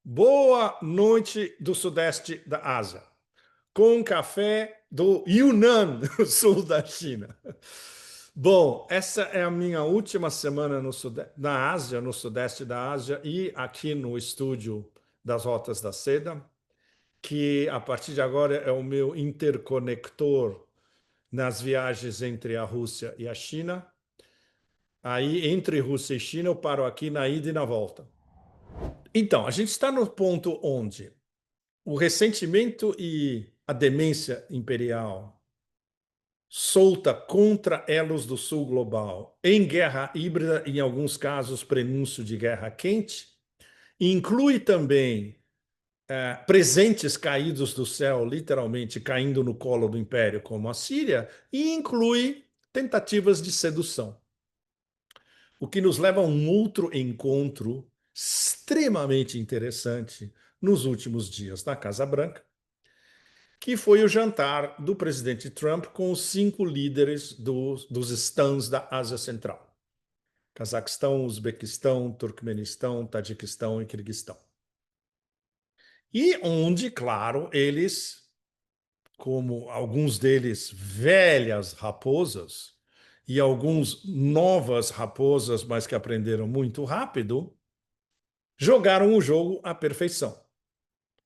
Boa noite do Sudeste da Ásia, com café do Yunnan, sul da China. Bom, essa é a minha última semana na Ásia, no Sudeste da Ásia e aqui no estúdio das Rotas da Seda, que a partir de agora é o meu interconector nas viagens entre a Rússia e a China. Aí, entre Rússia e China, eu paro aqui na ida e na volta. Então, a gente está no ponto onde o ressentimento e a demência imperial solta contra elos do sul global, em guerra híbrida, em alguns casos, prenúncio de guerra quente, inclui também presentes caídos do céu, literalmente caindo no colo do império, como a Síria, e inclui tentativas de sedução. O que nos leva a um outro encontro extremamente interessante nos últimos dias na Casa Branca, que foi o jantar do presidente Trump com os 5 líderes dos stands da Ásia Central: Cazaquistão, Uzbequistão, Turcomenistão, Tajiquistão e Quirguistão. E onde, claro, eles, como alguns deles velhas raposas e alguns novas raposas, mas que aprenderam muito rápido, jogaram o jogo à perfeição.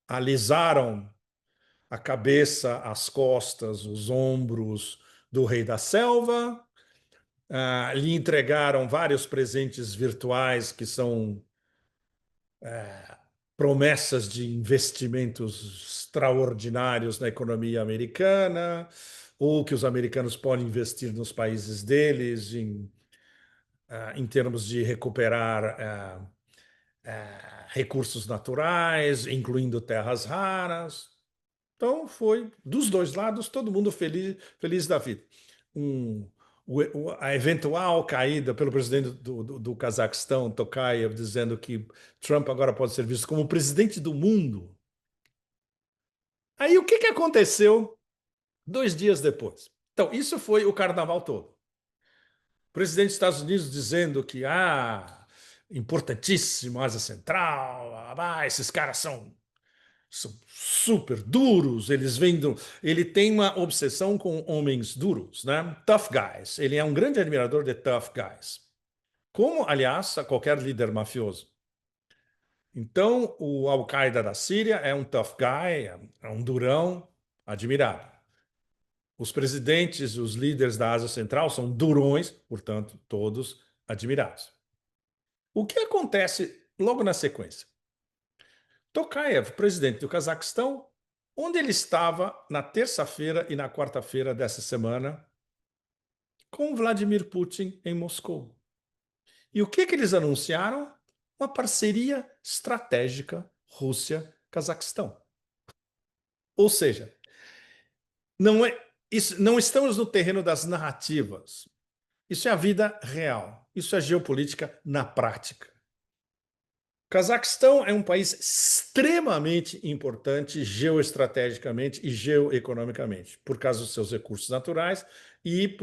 Alisaram a cabeça, as costas, os ombros do rei da selva, lhe entregaram vários presentes virtuais que são promessas de investimentos extraordinários na economia americana, ou que os americanos podem investir nos países deles em termos de recuperar recursos naturais, incluindo terras raras. Então foi dos dois lados, todo mundo feliz, feliz da vida. Um, a eventual caída pelo presidente do Cazaquistão, Tokayev, dizendo que Trump agora pode ser visto como o presidente do mundo. Aí o que aconteceu 2 dias depois? Então, isso foi o carnaval todo. O presidente dos Estados Unidos dizendo que importantíssimo, Ásia Central, esses caras são super duros, ele tem uma obsessão com homens duros, né? Tough guys. Ele é um grande admirador de tough guys. Como, aliás, qualquer líder mafioso. Então, o Al-Qaeda da Síria é um tough guy, é um durão admirado. Os presidentes, os líderes da Ásia Central são durões, portanto, todos admirados. O que acontece logo na sequência? Tokayev, presidente do Cazaquistão, onde ele estava na terça-feira e na quarta-feira dessa semana com Vladimir Putin em Moscou. E o que eles anunciaram? Uma parceria estratégica Rússia-Cazaquistão. Ou seja, não estamos no terreno das narrativas. Isso é a vida real. Isso é geopolítica na prática. Cazaquistão é um país extremamente importante geoestrategicamente e geoeconomicamente, por causa dos seus recursos naturais e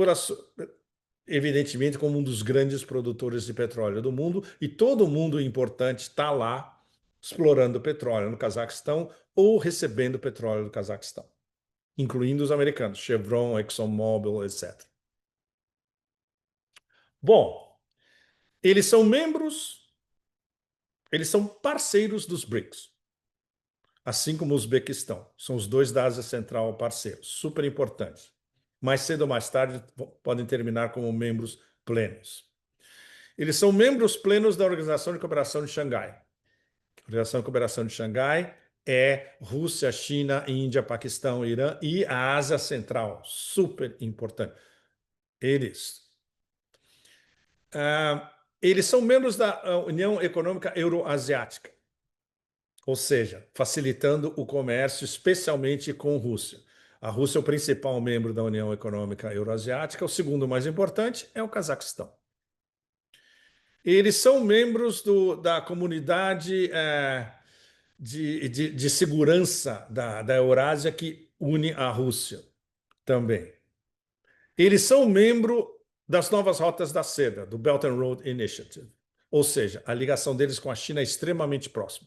evidentemente como um dos grandes produtores de petróleo do mundo, e todo mundo importante está lá explorando petróleo no Cazaquistão ou recebendo petróleo do Cazaquistão, incluindo os americanos, Chevron, ExxonMobil, etc. Bom, eles são eles são parceiros dos BRICS, assim como o Uzbequistão. São os dois da Ásia Central parceiros, super importantes. Mais cedo ou mais tarde podem terminar como membros plenos. Eles são membros plenos da Organização de Cooperação de Xangai. A Organização de Cooperação de Xangai é Rússia, China, Índia, Paquistão, Irã e a Ásia Central, super importante. Eles são membros da União Econômica Euroasiática, ou seja, facilitando o comércio, especialmente com a Rússia. A Rússia é o principal membro da União Econômica Euroasiática, o segundo mais importante é o Cazaquistão. Eles são membros da comunidade de segurança da Eurásia que une a Rússia também. Eles são membro das novas rotas da seda, do Belt and Road Initiative. Ou seja, a ligação deles com a China é extremamente próxima.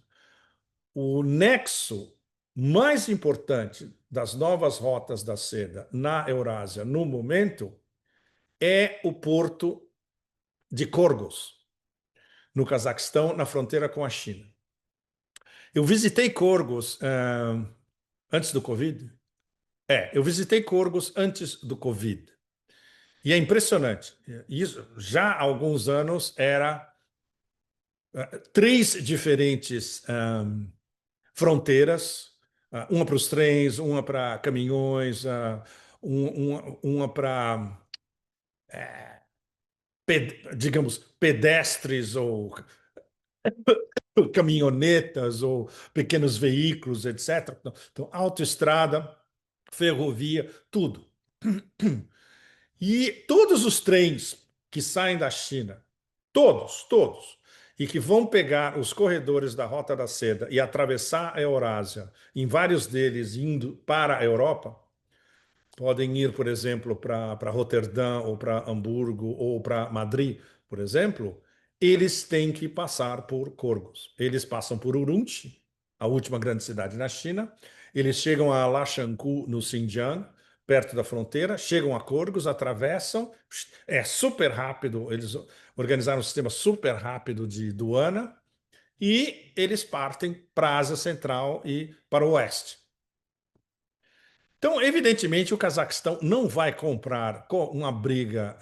o nexo mais importante das novas rotas da seda na Eurásia no momento é o porto de Corgos, no Cazaquistão, na fronteira com a China. Eu visitei Corgos antes do Covid. Eu visitei Corgos antes do Covid. E é impressionante. Isso já há alguns anos era três diferentes fronteiras, uma para os trens, uma para caminhões, uma para, digamos, pedestres ou caminhonetas ou pequenos veículos, etc. Então, autoestrada, ferrovia, tudo. E todos os trens que saem da China, todos, e que vão pegar os corredores da Rota da Seda e atravessar a Eurásia, em vários deles indo para a Europa, podem ir, por exemplo, para Roterdã ou para Hamburgo ou para Madrid, por exemplo, eles têm que passar por Corgos. Eles passam por Urumqi, a última grande cidade na China. Eles chegam a Lashankou, no Xinjiang, perto da fronteira, chegam a Corgos, atravessam, é super rápido, eles organizaram um sistema super rápido de doana e eles partem para a Ásia Central e para o Oeste. Então, evidentemente, o Cazaquistão não vai comprar uma briga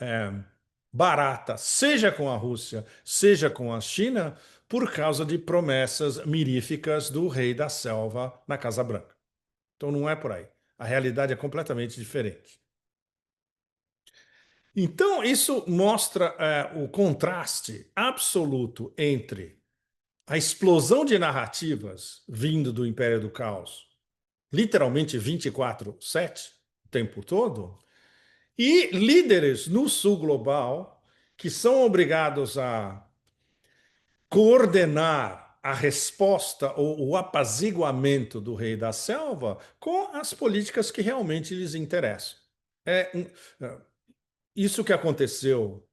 barata, seja com a Rússia, seja com a China, por causa de promessas miríficas do rei da selva na Casa Branca. Então, não é por aí. A realidade é completamente diferente. Então, isso mostra o contraste absoluto entre a explosão de narrativas vindo do Império do Caos, literalmente 24/7, o tempo todo, e líderes no sul global que são obrigados a coordenar a resposta ou o apaziguamento do rei da selva com as políticas que realmente lhes interessam. É, isso que aconteceu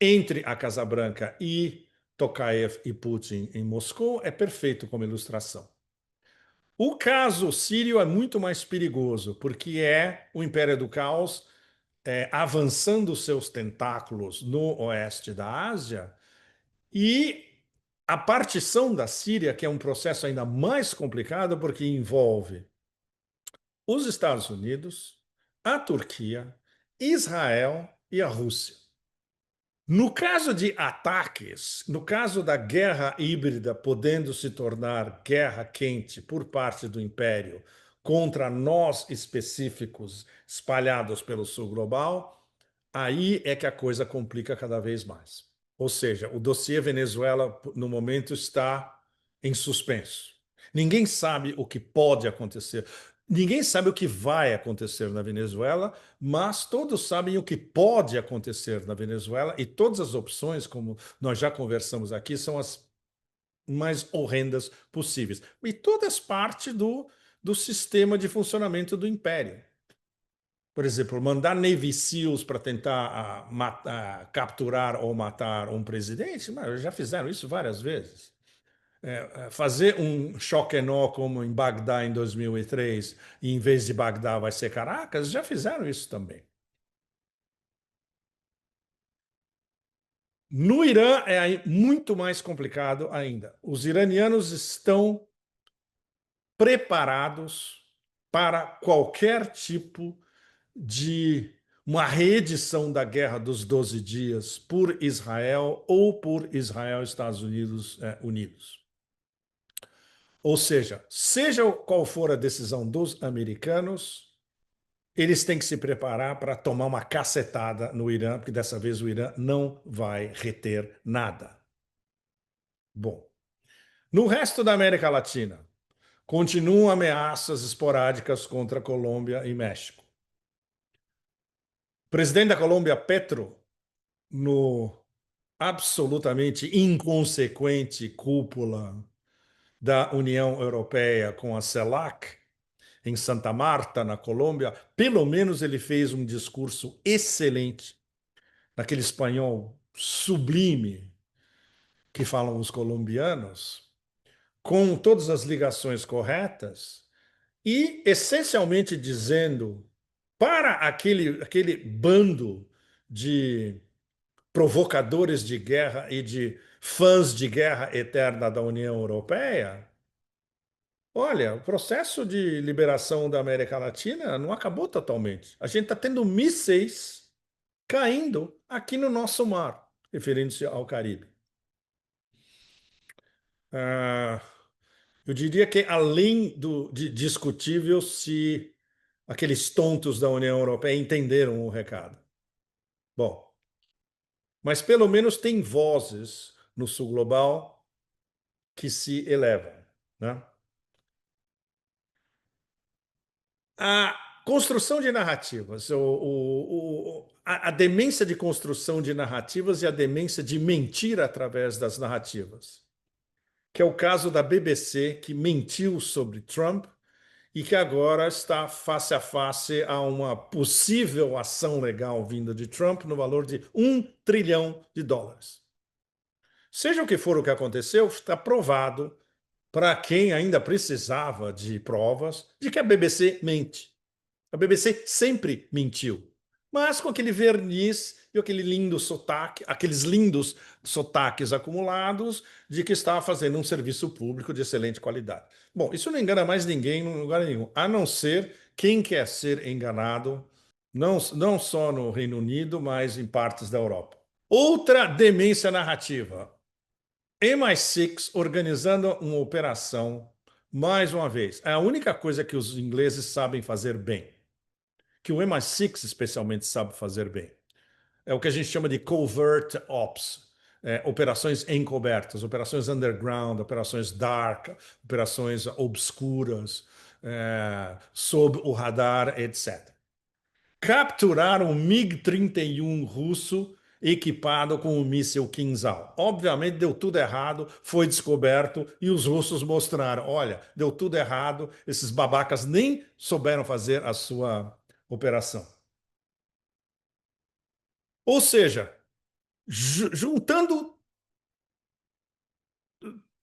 entre a Casa Branca e Tokayev e Putin em Moscou é perfeito como ilustração. O caso sírio é muito mais perigoso, porque é o Império do Caos avançando seus tentáculos no oeste da Ásia e a partição da Síria, que é um processo ainda mais complicado, porque envolve os Estados Unidos, a Turquia, Israel e a Rússia. No caso de ataques, no caso da guerra híbrida podendo se tornar guerra quente por parte do Império contra nós específicos espalhados pelo sul global, aí é que a coisa complica cada vez mais. Ou seja, o dossiê Venezuela, no momento, está em suspenso. Ninguém sabe o que pode acontecer. Ninguém sabe o que vai acontecer na Venezuela, mas todos sabem o que pode acontecer na Venezuela e todas as opções, como nós já conversamos aqui, são as mais horrendas possíveis. E todas parte do sistema de funcionamento do império. Por exemplo, mandar Navy SEALs para tentar capturar ou matar um presidente, mas já fizeram isso várias vezes. Fazer um choque-nó como em Bagdá em 2003, e em vez de Bagdá vai ser Caracas, já fizeram isso também. No Irã é muito mais complicado ainda. Os iranianos estão preparados para qualquer tipo de uma reedição da Guerra dos 12 Dias por Israel ou por Israel e Estados Unidos unidos. Ou seja qual for a decisão dos americanos, eles têm que se preparar para tomar uma cacetada no Irã, porque dessa vez o Irã não vai reter nada. Bom, no resto da América Latina, continuam ameaças esporádicas contra a Colômbia e México. O presidente da Colômbia, Petro, no absolutamente inconsequente cúpula da União Europeia com a CELAC, em Santa Marta, na Colômbia, pelo menos ele fez um discurso excelente, naquele espanhol sublime que falam os colombianos, com todas as ligações corretas e essencialmente dizendo para aquele bando de provocadores de guerra e de fãs de guerra eterna da União Europeia: olha, o processo de liberação da América Latina não acabou totalmente. A gente está tendo mísseis caindo aqui no nosso mar, referindo-se ao Caribe. Ah, eu diria que além de discutível se aqueles tontos da União Europeia entenderam o recado. Bom, mas pelo menos tem vozes no Sul Global que se elevam, né? A construção de narrativas, a demência de construção de narrativas e a demência de mentir através das narrativas, que é o caso da BBC, que mentiu sobre Trump e que agora está face a face a uma possível ação legal vinda de Trump no valor de US$ 1 trilhão. Seja o que for o que aconteceu, está provado para quem ainda precisava de provas de que a BBC mente. A BBC sempre mentiu, mas com aquele verniz e aquele lindo sotaque, aqueles lindos sotaques acumulados de que estava fazendo um serviço público de excelente qualidade. Bom, isso não engana mais ninguém em lugar nenhum, a não ser quem quer ser enganado, não só no Reino Unido, mas em partes da Europa. Outra demência narrativa. MI6 organizando uma operação, mais uma vez. É a única coisa que os ingleses sabem fazer bem, que o MI6 especialmente sabe fazer bem. É o que a gente chama de covert ops, operações encobertas, operações underground, operações dark, operações obscuras, sob o radar, etc. Capturaram um MiG-31 russo equipado com o míssil Kinzhal. Obviamente deu tudo errado, foi descoberto e os russos mostraram: olha, deu tudo errado, esses babacas nem souberam fazer a sua operação. Ou seja, juntando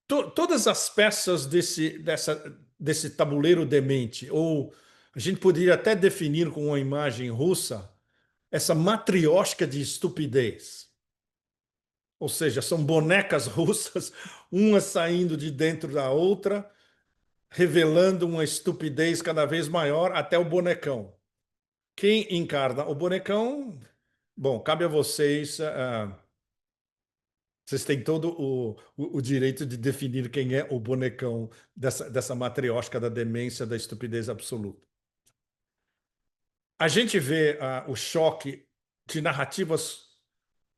todas as peças desse tabuleiro demente, ou a gente poderia até definir com uma imagem russa, essa matriosca de estupidez. Ou seja, são bonecas russas, uma saindo de dentro da outra, revelando uma estupidez cada vez maior até o bonecão. Quem encarna o bonecão? Bom, cabe a vocês. Vocês têm todo o direito de definir quem é o bonecão dessa matriosca da demência, da estupidez absoluta. A gente vê o choque de narrativas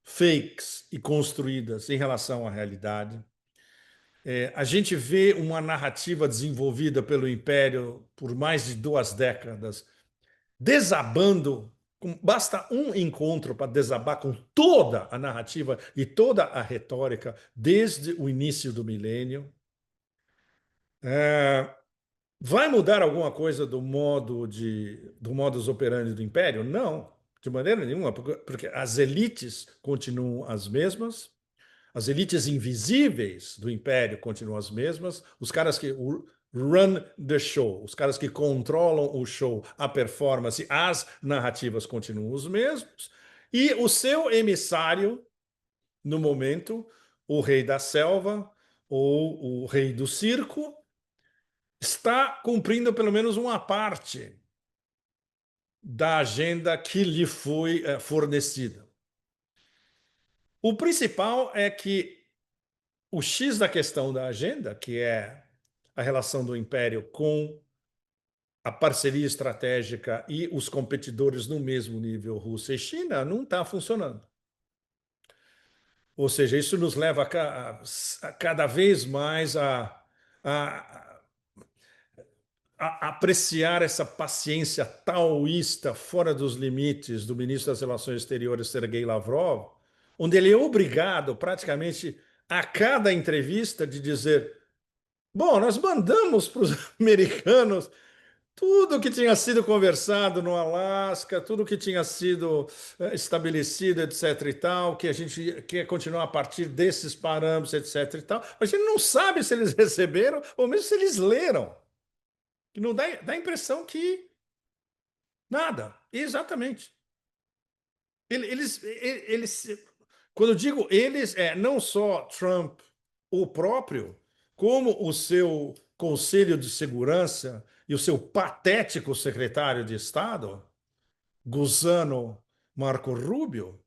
fakes e construídas em relação à realidade. A gente vê uma narrativa desenvolvida pelo Império por mais de 2 décadas, desabando. Basta um encontro para desabar com toda a narrativa e toda a retórica desde o início do milênio. Vai mudar alguma coisa do modus operandi do Império? Não, de maneira nenhuma, porque as elites continuam as mesmas. As elites invisíveis do império continuam as mesmas. Os caras que run the show, os caras que controlam o show, a performance, as narrativas continuam os mesmos. E o seu emissário, no momento, o rei da selva ou o rei do circo, está cumprindo pelo menos uma parte da agenda que lhe foi fornecida. O principal é que o X da questão da agenda, que é a relação do império com a parceria estratégica e os competidores no mesmo nível, Rússia e China, não está funcionando. Ou seja, isso nos leva a cada vez mais a, a apreciar essa paciência taoísta fora dos limites do ministro das Relações Exteriores, Sergei Lavrov, onde ele é obrigado praticamente a cada entrevista de dizer: bom, nós mandamos para os americanos Tudo que tinha sido conversado no Alasca, tudo que tinha sido estabelecido, etc. e tal, que a gente quer continuar a partir desses parâmetros, etc. e tal, a gente não sabe se eles receberam ou mesmo se eles leram. Que não dá a impressão que nada. Exatamente. Eles, quando eu digo eles, é não só Trump, o próprio, como o seu Conselho de Segurança e o seu patético secretário de Estado, Gusano Marco Rubio,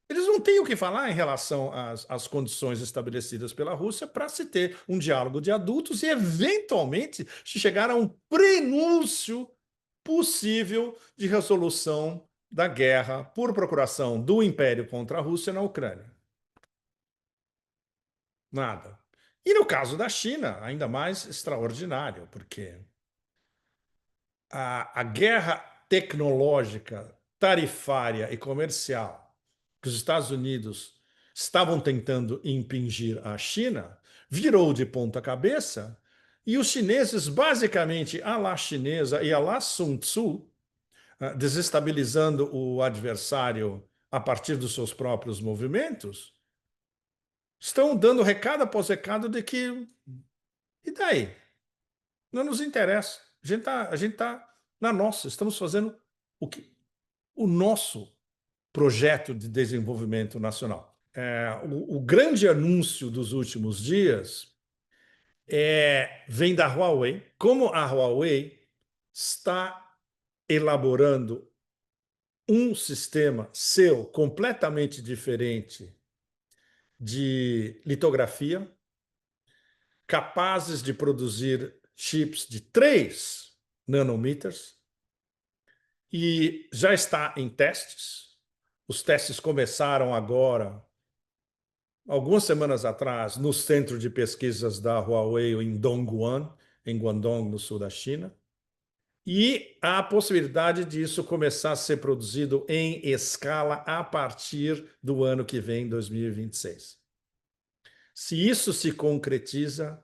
eles não têm o que falar em relação às condições estabelecidas pela Rússia para se ter um diálogo de adultos e, eventualmente, se chegar a um prenúncio possível de resolução da guerra por procuração do Império contra a Rússia na Ucrânia. Nada. E no caso da China, ainda mais extraordinário, porque a guerra tecnológica, tarifária e comercial que os Estados Unidos estavam tentando impingir à China virou de ponta cabeça e os chineses, basicamente, à la chinesa e à la Sun Tzu, desestabilizando o adversário a partir dos seus próprios movimentos, estão dando recado após recado de que, e daí? Não nos interessa. A gente tá na nossa, estamos fazendo o nosso projeto de desenvolvimento nacional. O grande anúncio dos últimos dias vem da Huawei. Como a Huawei está elaborando um sistema seu completamente diferente de litografia, capazes de produzir chips de 3 nanômetros, e já está em testes. Os testes começaram agora, algumas semanas atrás, no centro de pesquisas da Huawei em Dongguan, em Guangdong, no sul da China. E há a possibilidade disso começar a ser produzido em escala a partir do ano que vem, 2026. Se isso se concretiza,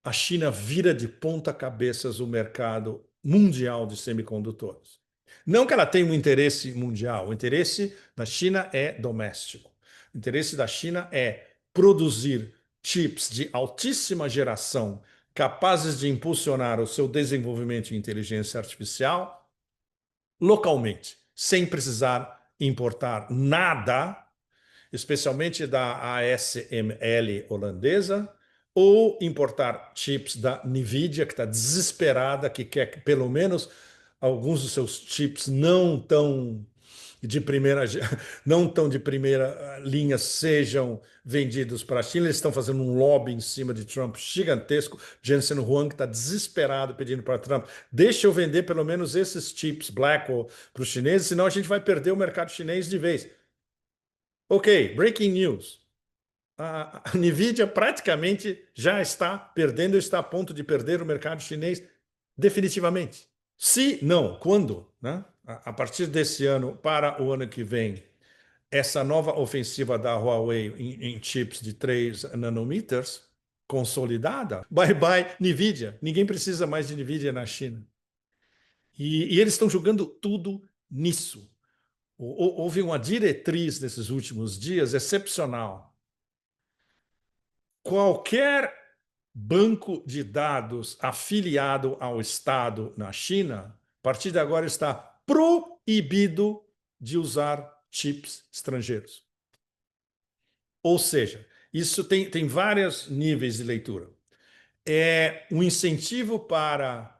a China vira de ponta cabeças o mercado mundial de semicondutores. Não que ela tenha um interesse mundial, o interesse da China é doméstico. O interesse da China é produzir chips de altíssima geração capazes de impulsionar o seu desenvolvimento em inteligência artificial localmente, sem precisar importar nada, especialmente da ASML holandesa, ou importar chips da NVIDIA, que está desesperada, que quer que pelo menos alguns dos seus chips de primeira, não tão de primeira linha sejam vendidos para a China. Eles estão fazendo um lobby em cima de Trump gigantesco. Jensen Huang está desesperado pedindo para Trump: deixa eu vender pelo menos esses chips Blackwell para os chineses, senão a gente vai perder o mercado chinês de vez. Ok, breaking news. A NVIDIA praticamente já está perdendo, está a ponto de perder o mercado chinês definitivamente. Se não, quando, né? A partir desse ano para o ano que vem, essa nova ofensiva da Huawei em chips de 3 nanômetros consolidada, bye bye NVIDIA. Ninguém precisa mais de NVIDIA na China. E eles estão jogando tudo nisso. Houve uma diretriz nesses últimos dias excepcional. Qualquer banco de dados afiliado ao Estado na China, a partir de agora está proibido de usar chips estrangeiros. Ou seja, isso tem vários níveis de leitura. É um incentivo para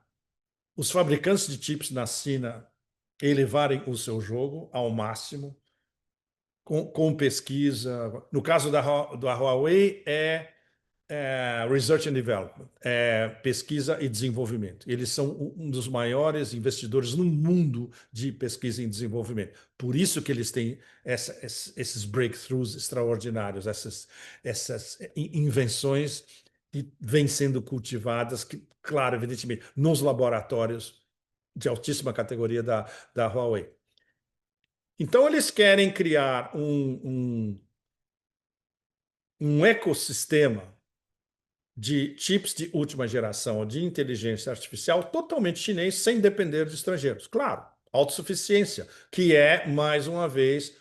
os fabricantes de chips na China elevarem o seu jogo ao máximo, com pesquisa. No caso da Huawei, Research and Development, pesquisa e desenvolvimento. Eles são um dos maiores investidores no mundo de pesquisa e desenvolvimento. Por isso que eles têm esses breakthroughs extraordinários, essas invenções que vêm sendo cultivadas, que, claro, evidentemente, nos laboratórios de altíssima categoria da Huawei. Então, eles querem criar um ecossistema de chips de última geração de inteligência artificial totalmente chinês, sem depender de estrangeiros. Claro, autossuficiência, que é, mais uma vez,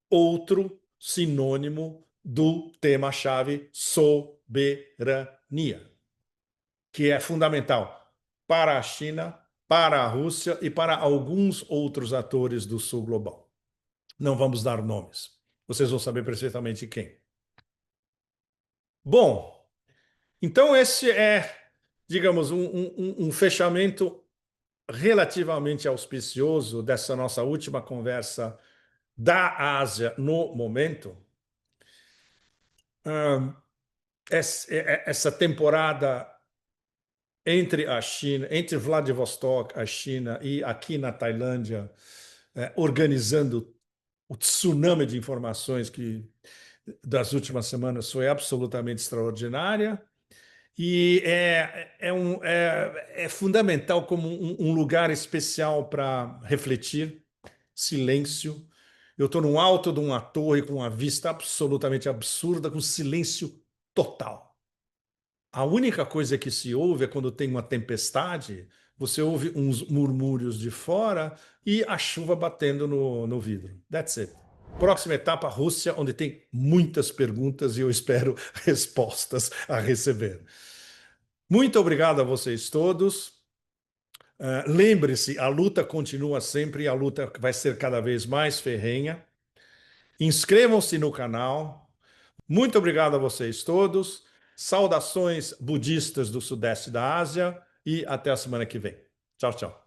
outro sinônimo do tema-chave soberania, que é fundamental para a China, para a Rússia e para alguns outros atores do sul global. Não vamos dar nomes. Vocês vão saber perfeitamente quem. Bom, então esse é, digamos, um fechamento relativamente auspicioso dessa nossa última conversa da Ásia no momento. Essa temporada entre a China, entre Vladivostok, a China, e aqui na Tailândia, organizando o tsunami de informações que das últimas semanas foi absolutamente extraordinária. E é fundamental como um lugar especial para refletir, silêncio. Eu estou no alto de uma torre com uma vista absolutamente absurda, com silêncio total. A única coisa que se ouve é quando tem uma tempestade, você ouve uns murmúrios de fora e a chuva batendo no vidro. That's it. Próxima etapa, Rússia, onde tem muitas perguntas e eu espero respostas a receber. Muito obrigado a vocês todos. Lembre-se, a luta continua sempre e a luta vai ser cada vez mais ferrenha. Inscrevam-se no canal. Muito obrigado a vocês todos. Saudações budistas do Sudeste da Ásia e até a semana que vem. Tchau, tchau.